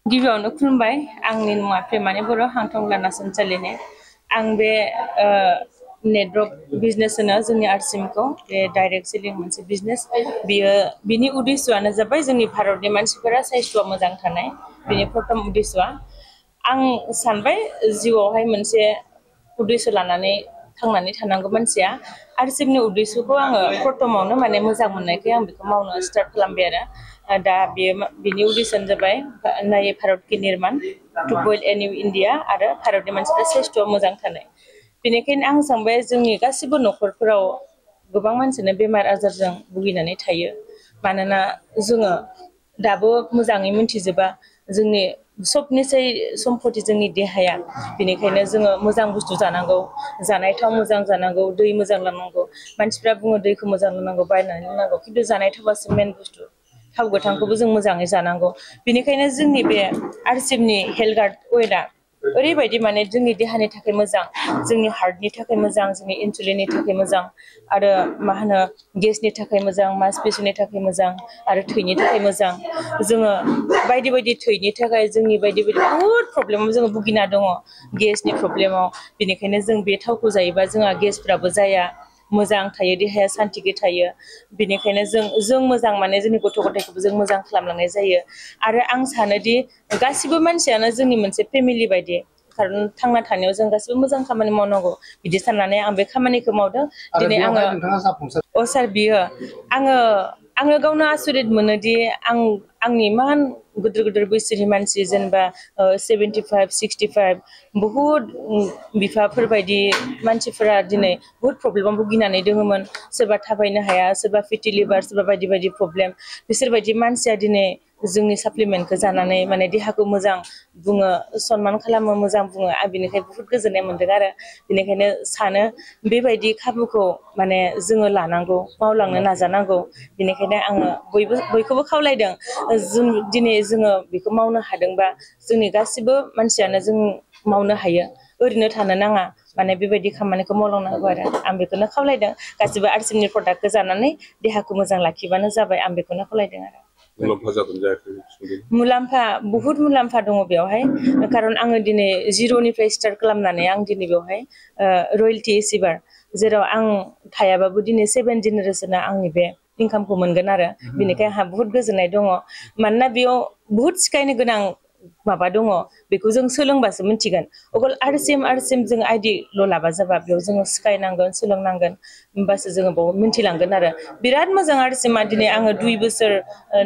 गिबियावनो खुलुमबाय आंनि मुङा प्रेमानि बर' आं टंला नासनसालिनि आं बे नेटवर्क बिजनेस होनो जोंनि आरसिएमखौ बे डाइरेक्ट सेलिं मोनसे बिजनेस बियो बिनि उद्देश्यआनो जाबाय जोंनि भारतनि मानसिफोरा साइस्थ'आ मोजां थानाय बिनि प्रथम उद्देश्यआ आं सानबाय जिउआवहाय मोनसे उद्देश्य लानानै थांनानै थानांगौ मानसिया आरसिएमनि उद्देश्यखौ आङो प्रथमावनो माने मोजां मोननायखाय आं बेखौ मावनो स्टार्ट खालामबाय आरो दा बिनि उद्देश्यआनो जाबाय नए भारत की निर्माण to build a new India आरो भारतनि मानसिफ्रा साइस्थ'आ मोजां थानाय बेनिखायनो आं सानबाय जोंनि गासिबो न'खरफोराव गोबां मानसियानो बेमार आजारजों भुगिनानै थायो मानोना जोङो दाबो मोजाङै मिथिजोबा जोंनि सबनिसाय सम्पति जोंनि देहाया बेनिखायनो जोङो मोजां बुस्थु जानांगौ जानाय थाव मोजां जानांगौ दै मोजां लोंनांगौ मानसिफ्रा बुङो दैखौ मोजां लोंनांगौ बायनानै लोंनांगौ खिन्थु जानाय थावासो मेन बुस्थु थाव गोथांखौबो जों मोजाङै जानांगौ बेनिखायनो जोंनि बे आरसिएमनि हेल्थ गार्ड अइलआ ओरैबायदि माने जोंनि देहानि थाखाय मोजां जोंनि हार्टनि थाखाय मोजां जोंनि इन्सुलिननि थाखाय मोजां आरो मा होनो गेसनि थाखाय मोजां मांसपेशिनि थाखाय मोजां आरो थैनि थाखाय मोजां जोङो बायदि बायदि थैनि थाखाय जोंनि बायदि बायदि बहुद प्रब्लेमाव जोङो भुगिना दङ गेसनि प्रब्लेमाव बेनिखायनो जों बे थावखौ जायोबा जोंहा गेसफ्राबो जाया मोजां थायो देहाया सान्थिकै थायो बेनिखायनो जों मोजां माने जोंनि गथ' गथायखौबो जों मोजां खालामलांनाय जायो आरो आं सानोदि गासिबो मानसियानो जोंनि मोनसे फेमिलि बायदि खारन थांना थानायाव जों गासिबो मोजां खामानि मावनांगौ बिदि साननानै आं बे खामानिखौ मावदों दिनै आङो अ सार बियो आङो गावनो आसरित मोनोदि आंनि इमान गिदिर गिदिर बैसोनि मानसि जेनेबा 75 65 बहुद बिफाफोरबायदि मानसिफोरा दिनै बहुद प्रब्लेमाव भुगिनानै दङमोन सोरबा थाबायनो हाया सोरबा फिटि लिभार सोरबा बायदि बायदि प्रब्लेम बिसोरबायदि मानसिया दिनै जोंनि साप्लिमेन्टखौ जानानै माने देहाखौ मोजां बुङो सनमान खालामो मोजां बुङो आं बिनिखाय बुहुत गोजोननाय मोन्दों आरो बेनिखायनो सानो बेबायदि खाबुखौ माने जोङो लानांगौ मावलांनो नाजानांगौ बेनिखायनो आङो बयखौबो खावलायदों जों दिनै जोङो बेखौ मावनो हादोंबा जोंनि गासिबो मानसियानो जों मावनो हायो ओरैनो थानो नाङा माने बेबायदि खामानिखौ मावलांनांगौ आरो आं बेखौनो खावलायदों गासिबो आरसिएमनि प्रडाक्टखौ जानानै देहाखौ मोजां लाखिबानो जाबाय आं बेखौनो खावलायदों आरो मुलाम्फा जादों जायाखै मुलाम्फा बहुद मुलाम्फा दङ बेवहाय खारन आङो दिनै जिर'निफ्राय स्टार्ट खालामनानै आं दिनै बेवहाय रयेल्टी एसिभार जेराव आं थायाबाबो दिनै 7 जेनेरेसना आंनि बे इनकामखौ मोनगोन आरो बेनिखाय आंहा बुहुत गोजोननाय दङ मानोना बेयाव बुहुत सिखायनो गोनां माबा दङ बेखौ जों सोलोंबासो मिथिगोन अकल आरसिएम जों आइडिल' लाबा जाबा बेयाव जोङो सिखायनांगोन सोलोंनांगोन होमबासो जोङो बाव मिथिलांगोन आरो बिराद मोजां आरसिएमआ दिनै आङो 2 बोसोर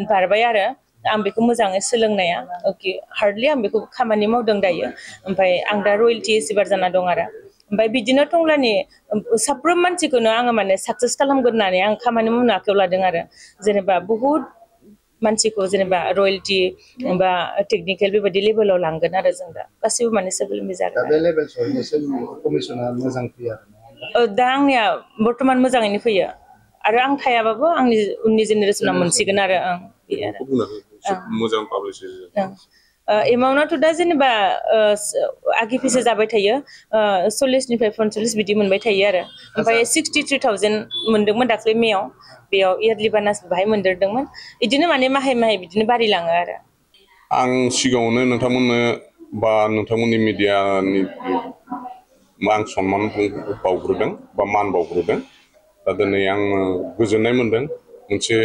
बारबाय आरो आं बेखौ मोजाङै सोलोंनाया अके हार्डलि आं बेखौ खामानि मावदों दायो ओमफ्राय आं दा रयेल्टी एसिभार जाना दं आरो ओमफ्राय बिदिनो टंलानि साफ्रोम मानसिखौनो आङो माने साक्सेस खालामगोन होननानै आं खामानि मावनो आखायाव लादों आरो जेनेबा बहुद मानसिखौ जेनेबा रयेल्टी बा टेकनिकेल बेबायदि लेभेलाव लांगोन आरो जों दा गासिबो माने सिभिल जागोन दा बे लेभेल सहैनायसिम कमिसना मोजां फैयो आरो दा आंनिया बर्तमान मोजाङैनो फैयो आरो आं थायाबाबो आंनि उननि जेनेरेसना मोनसिगोन आरो मोजां पाब्लिसिटि एमाउन्टआथ' दा जेनेबा आगे फिसे जाबाय थायो 40निफ्राय 45 बिदि मोनबाय थायो आरो ओमफ्राय 63,000 मोनदोंमोन दाख्लै मेयाव बेयाव इयारलि बानास बाहाय मोनदेरदोंमोन बिदिनो माने माहाय माहाय बिदिनो बारायलाङो आरो आं सिगाङावनो नोंथांमोननो बा नोंथांमोननि मिडियानि आं सनमान बावग्रोदों बा मान बावग्रोदों दा दिनै आङो गोजोननाय मोनदों मोनसे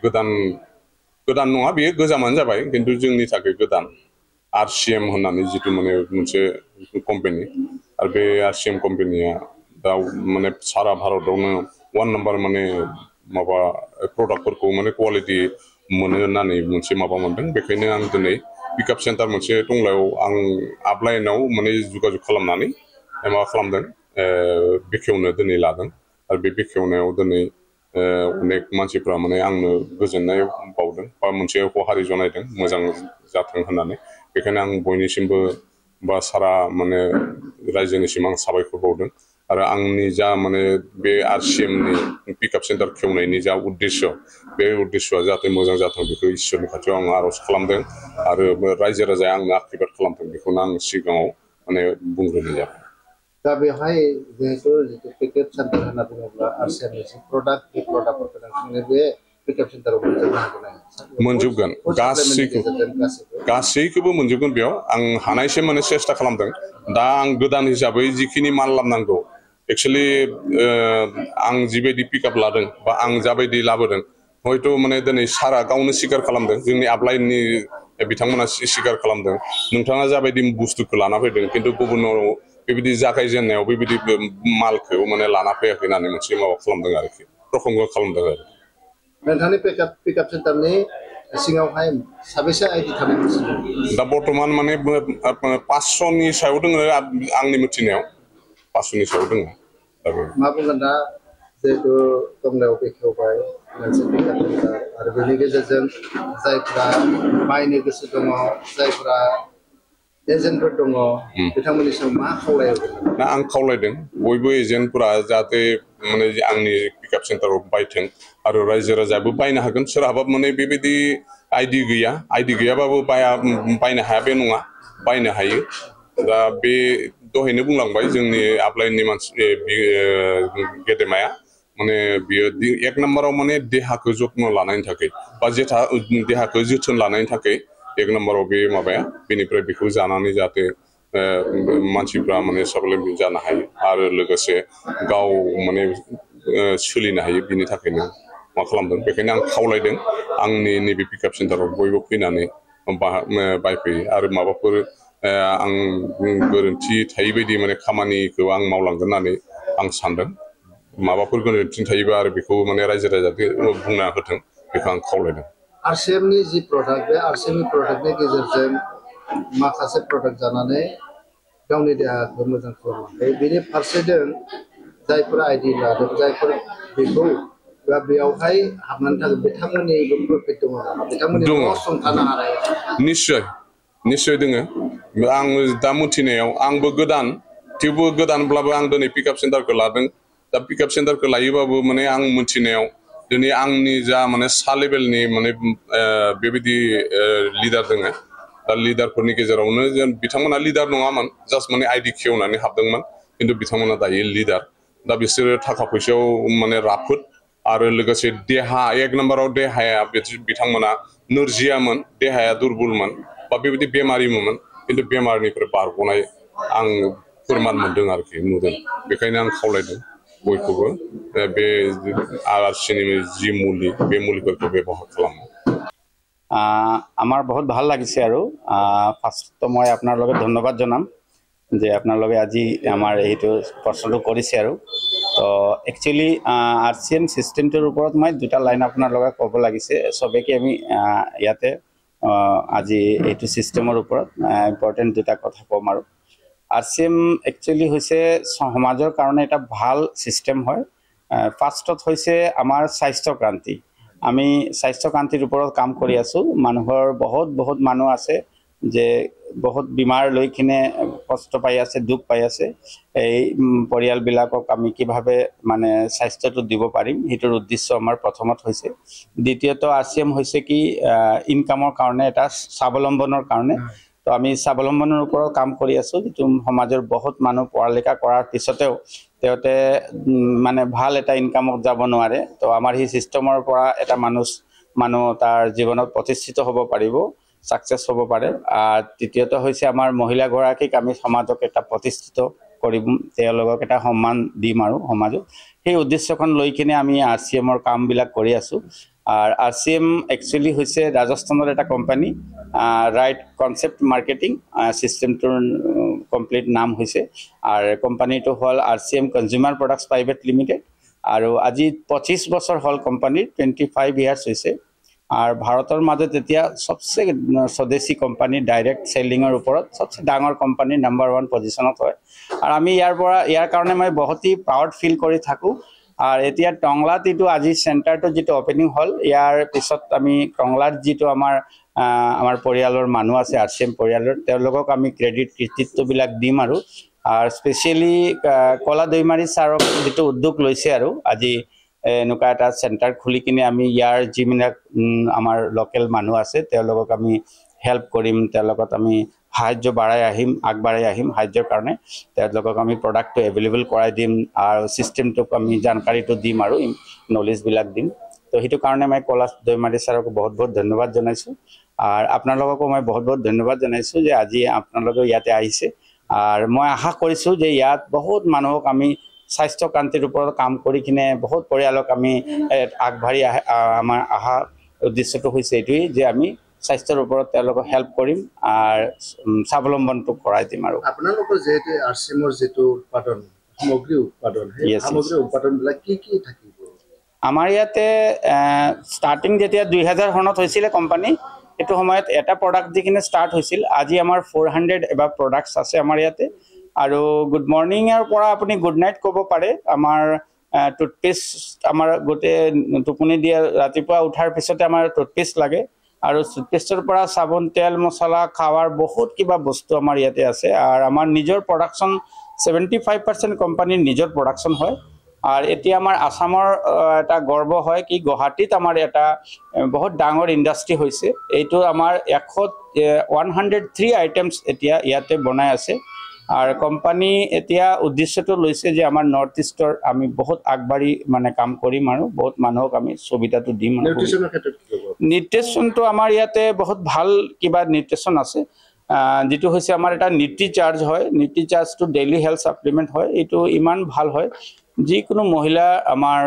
गोदान नङा बेयो गोजामानो जाबाय खिन्थु जोंनि थाखाय गोदान आरसिएम होननानै जितु माने मोनसे कम्पानि आरो बे आरसिएम कम्पानिया दा माने सारा भारतावनो 1 नाम्बार माने माबा प्रडाक्टफोरखौ माने क्वालिटि मोनो होननानै मोनसे माबा मोनदों बेखायनो आं दिनै पिकआप सेन्टार मोनसे टंलायाव आं आपलाइनाव माने जगाजग खालामनानै माबा खालामदों बेखेवनो दिनै लादों आरो बे बेखेवनायाव दिनै अनेक मानसिफ्रा माने आंनो गोजोननाय बावदों बा मोनसे हहारि जनायदों मोजां जाथों होननानै बेखायनो आं बयनिसिमबो बा सारा माने रायजोनिसिम आं साबायखर बावदों आरो आंनि जा माने बे आरसिएमनि पिकआप सेन्टार खेवनायनि जा उद्देश्य बे उद्देश्यआ जाहाथे मोजां जाथों बेखौ इसोरनि खाथियाव आं आर'ज खालामदों आरो रायजो राजाया आंनो आशीर्बाद खालामथों बेखौनो आं सिगाङाव माने बुंग्रोनाय जाबाय दा बेवहाय जिहेतु पिकआप सेन्टार होनना बुङोब्ला आरसिएमनि प्रडाक्ट बे प्रडाक्टफोरखौ नोंथांनि बे पिकआप सेन्टाराव मोनजोबनो हागोन ना मोनजोबगोन गासैखौबो मोनजोबगोन बेयाव आं हानायसिम माने सेस्था खालामदों दा आं गोदान हिसाबै जिखिनि माल लाबनांगौ एक्चुअली आं जिबायदि पिकआप लादों बा आं जाबायदि लाबोदों हयथ' माने दिनै सारा गावनो स्वीकार खालामदों जोंनि आपलाइननि बिथांमोना स्वीकार खालामदों नोंथाङा जाबायदि बुस्थुखौ लाना फैदों खिन्थु गुबुनाव बेबायदि जागायजेननायाव बेबायदि मालखौ माने लाना फैयाखै होननानै मोनसे माबा खालामदों आरोखि प्रसंग खालामदों आरो नोंथांनि पिकआप सेन्टारनि सिङावहाय साबेसे आइडि थानाय दा बर्तमान माने 500नि सायाव दङ आंनि मिथिनायाव 500नि सायाव दङ मा बुंगोन दा जिहेतु टंलायाव बेखेवबाय मोनसे पिकआप सेन्टार आरो बेनि गेजेरजों जायफ्रा बायनो गोसो दङ जायफ्रा एजेन्टफोर दङ बिथांमोननि सायाव मा खावलायगोन ना आं खावलायदों बयबो एजेन्टफोरा जाहाथे माने आंनि पिकआप सेन्टाराव बायथों आरो रायजो राजायाबो बायनो हागोन सोरहाबा माने बेबायदि आइडि गैयाबाबो बायनो हाया बे नङा बायनो हायो दा बे दहायनो बुंलांबाय जोंनि आपलाइननि मानसि गेदेमाया माने बियो एक नम्बराव माने देहाखौ जत्न लानायनि थाखाय बा देहाखौ जोथोन लानायनि थाखाय एक नम्बराव बे माबाया बेनिफ्राय बेखौ जानानै जाहाथे मानसिफ्रा माने साबलाइम जानो हायो आरो लोगोसे गाव माने सोलिनो हायो बिनि थाखायनो मा खालामदों बेखायनो आं खावलायदों आंनि नैबे पिकआप सेन्टाराव बयबो फैनानै बायफैयो आरो माबाफोर आं गोरोन्थि थायै बायदि माने खामानिखौ आं मावलांगोन होननानै आं सानदों माबाफोर गोरोन्थि थायोबा आरो बेखौ माने रायजो राजाखौ बुंना होथों बेखौ आं खावलायदों आरसिएमनि जि प्रडाक्ट बे आरसिएमनि प्रडाक्टनि गेजेरजों माखासे प्रडाक्ट जानानै गावनि देहाखौ मोजां खालामनो बेनि फारसेजों जायफोर आइडि लादों जायफोर बेखौ बेयावहाय हाबनानै थागोन बिथांमोननिबो प्रफिट दङ बिथांमोननि गसंथानो हानाय निश्चय दोङो आं दा मिथिनायाव आंबो गोदान थेवबो गोदानब्लाबो आं दिनै पिकआप सेन्टारखौ लादों दा पिकआप सेन्टारखौ लायोबाबो माने आं मिथिनायाव दिनै आंनि जा माने सा लेभेलनि माने बेबायदि लिडार दङ दा लिडारफोरनि गेजेरावनो बिथांमोना लिडार नङामोन जास्ट माने आइडि खेवनानै हाबदोंमोन खिन्थु बिथांमोना दायो लिडार दा बिसोरो थाखा फैसायाव माने राफोद आरो लोगोसे देहा एक नम्बराव देहाया बिथांमोना नोरजियामोन देहाया दुरबलमोन बा बेबायदि बेमारिमोन खिन्थु बेमारनिफ्राय बारग'नाय आं फोरमान मोनदों आरोखि नुदों बेखायनो आं खावलायदों बयखौबो बे आरसिनि जि मुलि बे मुलिफोरखौ ব্যৱহাৰ खालामो আমাৰ বহুত ভাল লাগিছে আৰু ফাৰ্ষ্টটো মই আপোনাৰ লগত ধন্যবাদ জনাম যে আপোনালোকে আজি আমাৰ এইটো প্ৰশ্নটো কৰিছে আৰু তো একচুৱেলি আৰচিএম চিষ্টেমটোৰ ওপৰত মই দুটা লাইন আপোনাৰ লগত ক'ব লাগিছে সবেকে আমি ইয়াতে আজি এইটো চিষ্টেমৰ ওপৰত ইম্পৰ্টেণ্ট দুটা কথা ক'ম আৰু আৰচিএম একচুৱেলি হৈছে সমাজৰ কাৰণে এটা ভাল চিষ্টেম হয় ফাৰ্ষ্টত হৈছে আমাৰ স্বাস্থ্য ক্ৰান্তি আমি স্বাস্থ্য ক্ৰান্তিৰ ওপৰত কাম কৰি আছোঁ মানুহৰ বহুত মানুহ আছে যে বহুত বিমাৰ লৈ কিনে কষ্ট পাই আছে দুখ পাই আছে এই পৰিয়ালবিলাকক আমি কিভাৱে মানে স্বাস্থ্যটো দিব পাৰিম সেইটোৰ উদ্দেশ্য আমাৰ প্ৰথমত হৈছে দ্বিতীয়টো আৰচিএম হৈছে কি ইনকামৰ কাৰণে এটা স্বাৱলম্বনৰ কাৰণে তো আমি স্বাৱলম্বনৰ ওপৰত কাম কৰি আছোঁ যিটো সমাজৰ বহুত মানুহ পঢ়া লিখা কৰাৰ পিছতেও তেওঁতে মানে ভাল এটা ইনকামত যাব নোৱাৰে তো আমাৰ এই চিষ্টেমৰ পৰা এটা মানুহ তাৰ জীৱনত প্ৰতিষ্ঠিত হ'ব পাৰিব সাকসেস হ'ব পাৰে আৰু তৃতীয়টো হৈছে আমাৰ মহিলাগৰাকীক আমি সমাজক এটা প্ৰতিষ্ঠিত কৰিম তেওঁলোকক এটা সন্মান দিম আৰু সমাজক সেই উদ্দেশ্যখন লৈ কিনে আমি আৰচিএমৰ কামবিলাক কৰি আছোঁ আর আরসিএম একচুয়ালি হয়েছে রাজস্থানের একটা কোম্পানি রাইট কনসেপ্ট মার্কেটিং সিস্টেমটোর কমপ্লিট নাম হয়েছে আর কোম্পানিটো হল RCM consumer products private limited আর আজি 25 বছর হল কোম্পানির 25 ইয়ার্স হয়েছে আর ভারতের মাঝে তেতিয়া সবচেয়ে স্বদেশী কোম্পানি ডাইরেক্ট সেলিংয়ের উপরত সবচেয়ে ডাঙর কোম্পানি নাম্বার 1 পজিশনত হয় আর আমি ইয়ার কারণে মই বহুতই প্রাউড ফিল করে থাকো আর এতিয়া টংলাত ইটো আজি সেন্টারটো যেটো ওপেনিং হল ইয়ার পিছত আমি টংলাত যেটো আমার পৰিয়ালৰ মানুহ আছে আৰসিএম পৰিয়ালৰ তেওঁলোকক আমি ক্ৰেডিট কৃতিত্ববিলাক দিম আৰু আৰ স্পেশালি কলা দৈমাৰী সাৰক যেটো উদ্যোগ লৈছে আৰু আজি এনেকুৱা এটা সেন্টাৰ খুলি কিনে আমি ইয়াৰ যিবিলাক আমাৰ লোকেল মানুহ আছে তেওঁলোকক আমি হেল্প কৰিম তেওঁলোকক আমি সাহায্য আগবাঢ়াই আহিম সাহায্যৰ কাৰণে তেওঁলোকক আমি প্ৰডাক্টটো এভেইলেবল কৰাই দিম আৰু সিস্টেমটোক আমি জানকাৰীটো দিম আৰু নলেজবিলাক দিম তো সেইটো কাৰণে মই কৈলাশ দৈমাৰী ছাৰক বহুত বহুত ধন্যবাদ জনাইছোঁ আৰু আপোনালোককো মই বহুত বহুত ধন্যবাদ জনাইছোঁ যে আজি আপোনালোকে ইয়াতে আহিছে আৰু মই আশা কৰিছোঁ যে ইয়াত বহুত মানুহক আমি স্বাস্থ্য ক্ৰান্তিৰ ওপৰত কাম কৰি কিনে বহুত পৰিয়ালক আমি আগবাঢ়ি আমাৰ আশা উদ্দেশ্যটো হৈছে এইটোৱেই যে আমি স্বাস্থ্যৰ ওপৰত তেওঁলোকক হেল্প কৰিম আৰু স্বাৱলম্বনটো কৰাই দিম আৰু আপোনালোকৰ যেহেতু আৰচিএমৰ যেটো উৎপাদন সামগ্ৰী উৎপাদন সেই সামগ্ৰী উৎপাদনবিলাক কি থাকিব আমাৰ ইয়াতে ষ্টাৰ্টিং যেতিয়া 2000 সনত হৈছিল কোম্পানী এটো সময়ত এটা প্ৰডাক্ট দি কিনে ষ্টাৰ্ট হৈছিল আজি আমাৰ 400 এবাৰ প্ৰডাক্টছ আছে আমাৰ ইয়াতে আৰু গুড মৰ্নিং এৰ পৰা আপুনি গুড নাইট ক'ব পাৰে আমাৰ টুথপেষ্ট আমাৰ গোটে টোপনি দিয়া ৰাতিপুৱা উঠাৰ পিছতে আমাৰ টুথপেষ্ট লাগে আৰু টুথপেষ্টৰ পৰা সাবন তেল মছলা খাৱাৰ বহুত কিবা বস্তু আমাৰ ইয়াতে আছে আৰু আমাৰ নিজৰ প্ৰডাকচন 75% কোম্পানীৰ নিজৰ প্ৰডাকচন হয় আৰ এতিয়া আমাৰ আসামৰ এটা গৰ্ব হয় কি গুৱাহাটীত আমাৰ এটা বহুত ডাঙৰ ইন্ডাষ্ট্ৰি হৈছে এইটো আমাৰ 103 আইটেমস এতিয়া ইয়াতে বনাই আছে আৰু কোম্পানী এতিয়া উদ্দেশ্যটো লৈছে যে আমাৰ নৰ্থ ইষ্টৰ আমি বহুত আগবাঢ়ি মানে কাম কৰিম আৰু বহুত মানুহক আমি সুবিধাটো দিম নিউট্ৰিচনৰ ক্ষেত্ৰত কি হ'ব নিউট্ৰিচনটো আমাৰ ইয়াতে বহুত ভাল কিবা নিউট্ৰিচন আছে যেটো হৈছে আমাৰ এটা নিউট্ৰি চাৰ্জ হয় নিউট্ৰি চাৰ্জটো ডেইলি হেলথ সাপ্লিমেন্ট হয় এইটো ইমান ভাল হয় যিকোনো মহিলা আমাৰ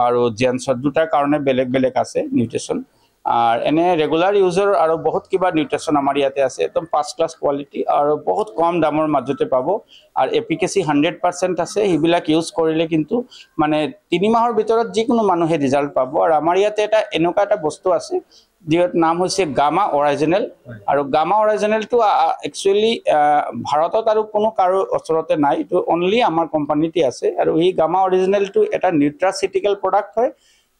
আৰু জেন্টছৰ দুটাৰ কাৰণে বেলেগ বেলেগ আছে নিউট্ৰিচন আৰ এনে ৰেগুলাৰ ইউজাৰ আৰ বহুত কিবা নিউট্ৰিশন আমাৰ ইয়াতে আছে একদম ফাৰ্স্ট ক্লাস কোয়ালিটি আৰ বহুত কম দামৰ মাজতে পাবো আৰ এফিকেসি 100% আছে হিবিলাক ইউজ কৰিলে কিন্তু মানে 3 মাহৰ ভিতৰত যিকোনো মানুহে ৰিজাল্ট পাবো আৰ আমাৰ ইয়াতে এটা এনেকা এটা বস্তু আছে যিৰ নাম হৈছে গামা অৰিজিনাল আৰু গামা অৰিজিনালটো একচুয়ালি ভাৰতত আৰু কোনো কাৰো ওচৰতে নাই তো অনলি আমাৰ কোম্পানীতে আছে আৰু এই গামা অৰিজিনালটো এটা নিউট্ৰাসিউটিক্যাল প্ৰডাক্ট হয়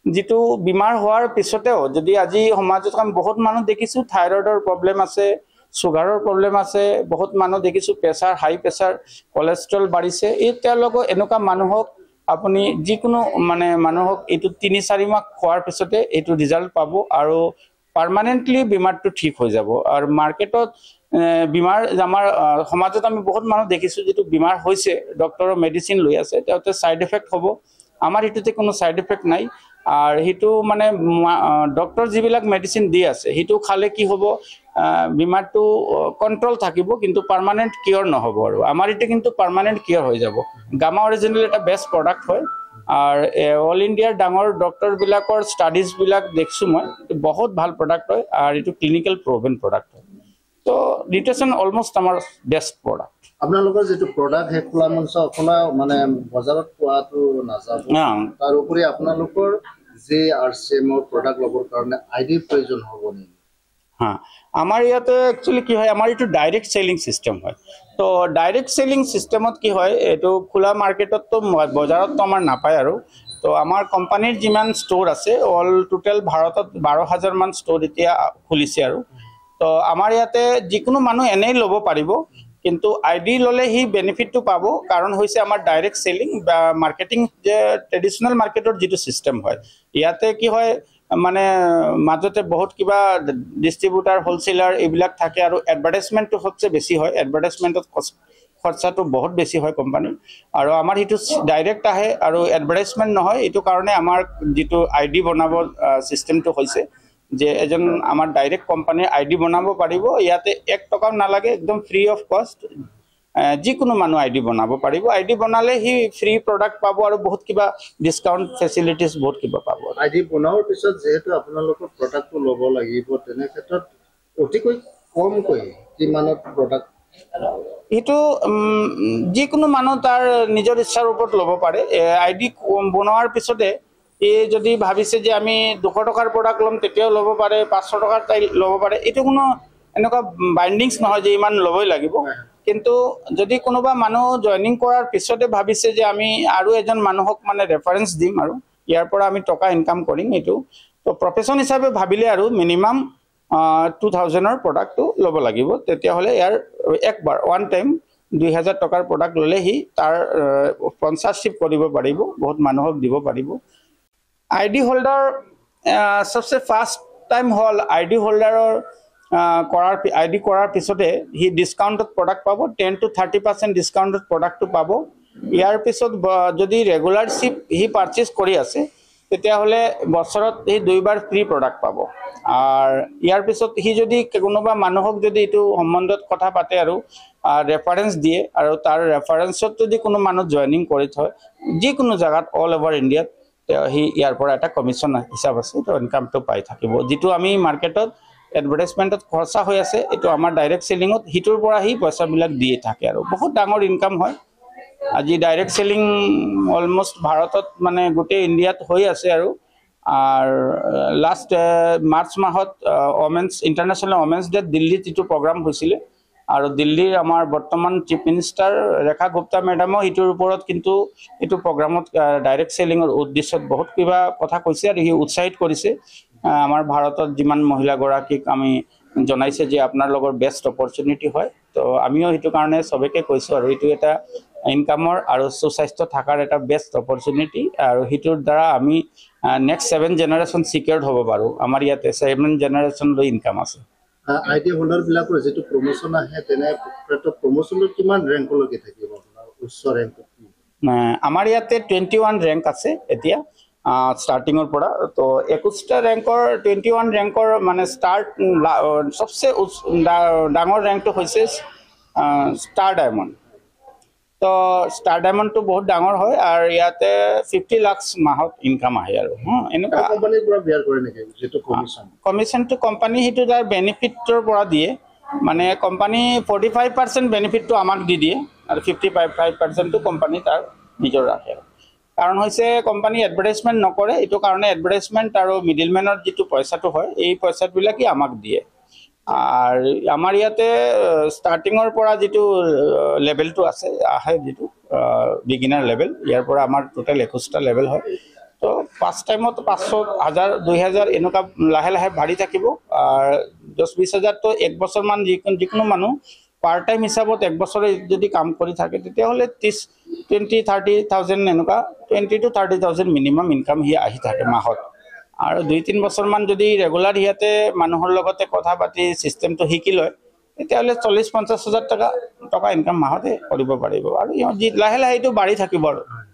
যেটো বিমাৰ হোৱাৰ পিছতেও যদি আজি সমাজত আমি বহুত মানুহ দেখিছো থাইৰয়ডৰ প্ৰবলেম আছে সুগাৰৰ প্ৰবলেম আছে বহুত মানুহ দেখিছো প্ৰেছাৰ হাই প্ৰেছাৰ কোলেষ্ট্ৰল বাঢ়িছে এই তেওঁলোকক এনেকা মানুহক আপুনি যিকোনো মানে মানুহক এটো 3-4 মাহ খোৱাৰ পিছতে এটো ৰিজাল্ট পাব আৰু পাৰ্মানেন্টলি বিমাৰটো ঠিক হৈ যাব আৰু মাৰ্কেটত বিমাৰ আমাৰ সমাজত আমি বহুত মানুহ দেখিছো যেটো বিমাৰ হৈছে ডক্টৰৰ মেডিসিন লৈ আছে তেতে সাইড এফেক্ট হ'ব আমাৰ এটোতে কোনো সাইড এফেক্ট নাই আর হিটু মানে ডক্টর যিবিলাক মেডিসিন দি আছে হিটু খালে কি হবো বিমারটো কন্ট্রোল থাকিব কিন্তু পার্মানেন্ট কিওর নহব আৰু আমাৰ ইতে কিন্তু পাৰ্মানেন্ট কিওৰ হৈ যাব গামা অৰিজিনাল এটা বেস্ট প্ৰোডাক্ট হয় আৰ অল ইন্ডিয়াৰ ডাঙৰ ডক্টৰ বিলাকৰ স্টাডিজ বিলাক দেখছো মই বহুত ভাল প্ৰোডাক্ট হয় আৰ এটো ক্লিনিক্যাল প্ৰুভেন প্ৰডাক্ট হয় তো নিউট্ৰিশন অলমোস্ট আমাৰ বেস্ট প্ৰডাক্ট আপোনালোকৰ যেটো প্ৰডাক্ট হে খোলা মঞ্চ অকনা মানে বজাৰত পোৱাটো নাযাব তাৰ উপৰি আপোনালোকৰ যে আৰচিএমৰ প্ৰডাক্ট লবৰ কাৰণে আইডি প্ৰয়োজন হ'ব নি হ্যাঁ আমাৰ ইয়াতে একচুয়ালি কি হয় আমাৰ এটো ডাইৰেক্ট সেলিং সিস্টেম হয় তো ডাইৰেক্ট সেলিং সিস্টেমত কি হয় এটো খোলা মাৰ্কেটত তো বজাৰত তো আমাৰ নাপায় আৰু তো আমাৰ কোম্পানীৰ যিমান ষ্টৰ আছে অল টোটাল ভাৰতত 12000 মান ষ্টৰ এতিয়া খুলিছে আৰু তো আমাৰ ইয়াতে যিকোনো মানুহ এনেই লব পাৰিব কিন্তু আইডি ললে হি বেনিফিটটো পাবো কাৰণ হৈছে আমাৰ ডাইৰেক্ট সেলিং বা মাৰ্কেটিং যে ট্ৰেডিশনাল মাৰ্কেটৰ যেটো সিস্টেম হয় ইয়াতে কি হয় মানে মাজতে বহুত কিবা ডিস্ট্ৰিবিউটৰ হোলসেলাৰ এইবিলাক থাকে আৰু এডভাৰটাইজমেন্টটো সবচে বেছি হয় এডভাৰটাইজমেন্টত খৰচাটো বহুত বেছি হয় কোম্পানী আৰু আমাৰ হিটো ডাইৰেক্ট আহে আৰু এডভাৰটাইজমেন্ট নহয় এটো কাৰণে আমাৰ যেটো আইডি বনাব সিস্টেমটো হৈছে যে এজন আমাৰ ডাইৰেক্ট কোম্পানীৰ আইডি বনাব পাৰিব ইয়াতে 1 টকাও নালাগে একদম ফ্ৰী অফ কষ্ট যিকোনো মানুহ আইডি বনাব পাৰিব আইডি বনালে হি ফ্ৰী প্ৰডাক্ট পাব আৰু বহুত কিবা ডিসকাউন্ট ফেসিলিটিজ বহুত কিবা পাব আইডি বনাওৰ পিছত যেহেতু আপোনালোকৰ প্ৰডাক্টটো ল'ব লাগিব তেনে ক্ষেত্ৰত অতিকৈ কমকৈ কিমানত প্ৰডাক্ট এটো যিকোনো মানুহ তাৰ নিজৰ ইচ্ছাৰ ওপৰত ল'ব পাৰে আইডি বনোৱাৰ পিছতে যদি ভাবিছে যে আমি 200 টকাৰ প্ৰডাক্ট লম তেতিয়াও ল'ব পাৰে 500 টকাৰ তাই ল'ব পাৰে এটো কোনো এনেকা বাইন্ডিংছ নহয় যে ইমান ল'বই লাগিব কিন্তু যদি কোনোবা মানুহ জয়নিং কৰাৰ পিছতে ভাবিছে যে আমি আৰু এজন মানুহক মানে ৰেফাৰেন্স দিম আৰু ইয়াৰ পৰা আমি টকা ইনকাম কৰিম এটো তো প্ৰফেশন হিচাপে ভাবিলে আৰু মিনিমাম 2000 ৰ প্ৰডাক্টটো ল'ব লাগিব তেতিয়া হলে ইয়াৰ একবাৰ ওয়ান টাইম 2000 টকাৰ প্ৰডাক্ট ললে হি তাৰ স্পন্সৰশিপ কৰিব পাৰিব বহুত মানুহক দিব পাৰিব আইডি হোল্ডাৰ সবচে ফাৰ্স্ট টাইম হল আইডি হোল্ডাৰৰ আইডি কৰাৰ পিছতে হি ডিসকাউন্টত প্ৰডাক্ট পাব 10 to 30% ডিসকাউন্টত প্ৰডাক্টটো পাব ইয়াৰ পিছত যদি ৰেগুলাৰ শিপ হি পাৰচেজ কৰি আছে তেতিয়াহ'লে বছৰত সি 2বাৰ ফ্ৰী প্ৰডাক্ট পাব। আৰু ইয়াৰ পিছত সি যদি কোনোবা মানুহক যদি এইটো সম্বন্ধত কথা পাতে আৰু ৰেফাৰেঞ্চ দিয়ে আৰু তাৰ ৰেফাৰেঞ্চত যদি কোনো মানুহ জইনিং কৰি থয় যিকোনো জেগাত অল অভাৰ ইণ্ডিয়াত সি ইয়াৰ পৰা এটা কমিশ্যন হিচাপ আছে, তো ইনকামটো পাই থাকিব। যিটো আমি মাৰ্কেটত এডভাৰটাইজমেণ্টত খৰচা হৈ আছে এইটো আমাৰ ডাইৰেক্ট চেলিঙত সিটোৰ পৰা সি পইচাবিলাক দিয়ে থাকে আৰু বহুত ডাঙৰ ইনকাম হয়। আজি ডাইৰেক্ট চেলিং অলমোষ্ট ভাৰতত মানে গোটেই ইণ্ডিয়াত হৈ আছে আৰু লাষ্ট মাৰ্চ মাহত ইণ্টাৰনেশ্যনেল ওমেন্স ডে দিল্লীত যিটো প্ৰগ্ৰাম হৈছিলে আৰু দিল্লীৰ আমাৰ বৰ্তমান চিফ মিনিষ্টাৰ ৰেখা গুপ্তা মেডামো এইটোৰ ওপৰত কিন্তু এইটো প্ৰগ্ৰামত ডাইৰেক্ট চেলিঙৰ উদ্দেশ্যত বহুত কিবা কথা কৈছে আৰু সি উৎসাহিত কৰিছে আমাৰ ভাৰতত যিমান মহিলাগৰাকীক আমি জনাইছে যে আপোনাৰ লগৰ বেষ্ট অপৰচুনিটি হয়। তো আমিও সেইটো কাৰণে চবেকে কৈছোঁ আৰু এইটো এটা ইনকামৰ আৰু সুস্বাস্থ্য থকাৰ এটা বেষ্ট অপৰচুনিটি আৰু সেইটোৰ দ্বাৰা আমি নেক্সট 7 জেনাৰেশ্যন চিকিউৰ্ড হ'ব পাৰোঁ। আমাৰ ইয়াতে 7 জেনাৰেশ্যনলৈ ইনকাম আছে। আইডিয়া হোল্ডাৰবিলাকৰ যিটো প্ৰমোশ্যন আহে তেনে প্ৰমোশ্যনত কিমান ৰেংকলৈকে থাকিব আপোনাৰ উচ্চ ৰেংকত? আমাৰ ইয়াতে 21 ৰেংক আছে এতিয়া ষ্টাৰ্টিঙৰ পৰা। তো 21টা ৰেংকৰ 21 ৰেংকৰ মানে চবচে ডাঙৰ ৰেংকটো হৈছে ষ্টাৰ ডায়মণ্ড। তো ষ্টাৰ ডায়মণ্ডটো বহুত ডাঙৰ হয় আৰু ইয়াতে 50 লাখ মাহত ইনকাম আহে আৰু এনেকুৱা। কোম্পানীৰ পৰা বিয়াৰ কৰে নেকি যিটো কমিশ্যনটো কোম্পানী সেইটো তাৰ বেনিফিটৰ পৰা দিয়ে, মানে কোম্পানী 45% বেনিফিটটো আমাক দি দিয়ে আৰু 55% কোম্পানী তাৰ নিজৰ ৰাখে। কাৰণ হৈছে কোম্পানী এডভাৰটাইজমেণ্ট নকৰে, এইটো কাৰণে এডভাৰটাইজমেণ্ট আৰু মিডিলমেনৰ যিটো পইচাটো হয় এই পইচাবিলাকেই আমাক দিয়ে। আৰু আমাৰ ইয়াতে ষ্টাৰ্টিঙৰ পৰা যিটো লেভেলটো আহে যিটো বিগিনাৰ লেভেল, ইয়াৰ পৰা আমাৰ টোটেল 21টা লেভেল হয়। তো ফাৰ্ষ্ট টাইমত 500, 1000, 2000 এনেকুৱা লাহে লাহে বাঢ়ি থাকিব। 10-20 হাজাৰটো এক বছৰমান যিকোনো মানুহ পাৰ্ট টাইম হিচাপত এক বছৰে যদি কাম কৰি থাকে তেতিয়াহ'লে 20-30,000 এনেকুৱা 20,000 to 30,000 মিনিমাম ইনকাম সি আহি থাকে মাহত। আৰু 2-3 বছৰমান যদি ৰেগুলাৰ ইয়াতে মানুহৰ লগতে কথা পাতি চিষ্টেমটো শিকি লয় তেতিয়াহ'লে 40-50 হাজাৰ টকা ইনকাম মাহতে কৰিব পাৰিব আৰু লাহে লাহে এইটো বাঢ়ি থাকিব আৰু।